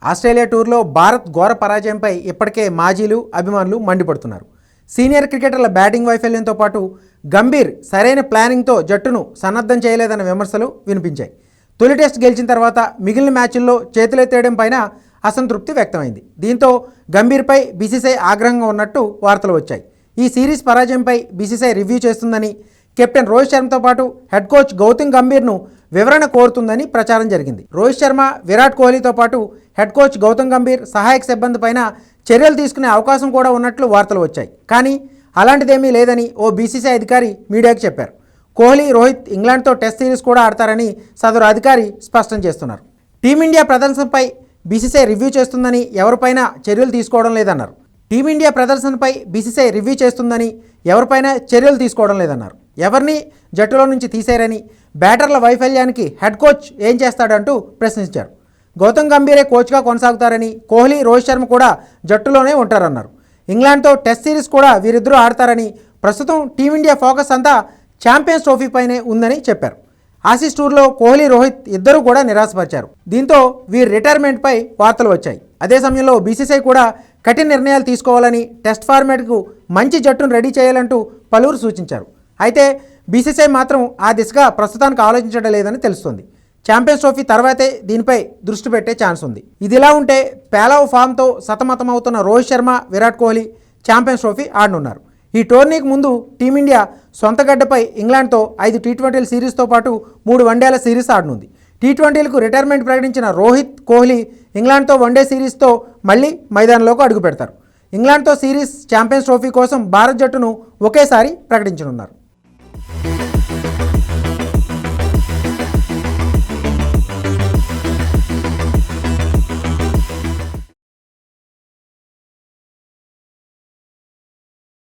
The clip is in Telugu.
ఆస్ట్రేలియా టూర్లో భారత్ ఘోర పరాజయంపై ఇప్పటికే మాజీలు అభిమానులు మండిపడుతున్నారు. సీనియర్ క్రికెటర్ల బ్యాటింగ్ వైఫల్యంతో పాటు గంభీర్ సరైన ప్లానింగ్తో జట్టును సన్నద్ధం చేయలేదన్న విమర్శలు వినిపించాయి. తొలి టెస్ట్ గెలిచిన తర్వాత మిగిలిన మ్యాచ్ల్లో చేతులెత్తేయడం పైన అసంతృప్తి వ్యక్తమైంది. దీంతో గంభీర్పై బీసీసీఐ ఆగ్రహంగా ఉన్నట్టు వార్తలు వచ్చాయి. ఈ సిరీస్ పరాజయంపై బీసీసీఐ రివ్యూ చేస్తుందని, కెప్టెన్ రోహిత్ శర్మతో పాటు హెడ్ కోచ్ గౌతమ్ గంభీర్ను వివరణ కోరుతుందని ప్రచారం జరిగింది. రోహిత్ శర్మ, విరాట్ కోహ్లీతో పాటు హెడ్ కోచ్ గౌతమ్ గంభీర్ సహాయక సిబ్బంది పైన చర్యలు తీసుకునే అవకాశం కూడా ఉన్నట్లు వార్తలు వచ్చాయి. కానీ అలాంటిదేమీ లేదని ఓ బీసీసీఐ అధికారి మీడియాకు చెప్పారు. కోహ్లీ, రోహిత్ ఇంగ్లాండ్తో టెస్ట్ సిరీస్ కూడా ఆడతారని సదరు అధికారి స్పష్టం చేస్తున్నారు. టీమిండియా ప్రదర్శనపై బీసీసీఐ రివ్యూ చేస్తుందని, ఎవరిపైనా చర్యలు తీసుకోవడం లేదన్నారు. టీమిండియా ప్రదర్శనపై బీసీసీఐ రివ్యూ చేస్తుందని, ఎవరిపైనా చర్యలు తీసుకోవడం లేదన్నారు. ఎవరిని జట్టులో నుంచి తీసేరని, బ్యాటర్ల వైఫల్యానికి హెడ్ కోచ్ ఏం చేస్తాడంటూ ప్రశ్నించారు. గౌతమ్ గంభీరే కోచ్గా కొనసాగుతారని, కోహ్లీ, రోహిత్ శర్మ కూడా జట్టులోనే ఉంటారన్నారు. ఇంగ్లాండ్తో టెస్ట్ సిరీస్ కూడా వీరిద్దరూ ఆడతారని, ప్రస్తుతం టీమిండియా ఫోకస్ అంతా ఛాంపియన్స్ ట్రోఫీపైనే ఉందని చెప్పారు. ఆసీస్ టూర్లో కోహ్లీ, రోహిత్ ఇద్దరూ కూడా నిరాశపరిచారు. దీంతో వీరి రిటైర్మెంట్పై వార్తలు వచ్చాయి. అదే సమయంలో బీసీసీఐ కూడా కఠిన నిర్ణయాలు తీసుకోవాలని, టెస్ట్ ఫార్మాట్కు మంచి జట్టును రెడీ చేయాలంటూ పలువురు సూచించారు. అయితే బీసీసీఐ మాత్రం ఆ దిశగా ప్రస్తుతానికి ఆలోచించడం లేదని తెలుస్తోంది. ఛాంపియన్స్ ట్రోఫీ తర్వాతే దీనిపై దృష్టి పెట్టే ఛాన్స్ ఉంది. ఇదిలా ఉంటే పేలవ ఫామ్తో సతమతమవుతున్న రోహిత్ శర్మ, విరాట్ కోహ్లీ ఛాంపియన్స్ ట్రోఫీ ఆడనున్నారు. ఈ టోర్నీకి ముందు టీమిండియా సొంత గడ్డపై ఇంగ్లాండ్తో 5 టీ20ల సిరీస్తో పాటు 3 వన్డేల సిరీస్ ఆడనుంది. టీ20లకు రిటైర్మెంట్ ప్రకటించిన రోహిత్, కోహ్లీ ఇంగ్లాండ్తో వన్డే సిరీస్తో మళ్లీ మైదానంలోకి అడుగు పెడతారు. ఇంగ్లాండ్తో సిరీస్, ఛాంపియన్స్ ట్రోఫీ కోసం భారత్ జట్టును ఒకేసారి ప్రకటించనున్నారు.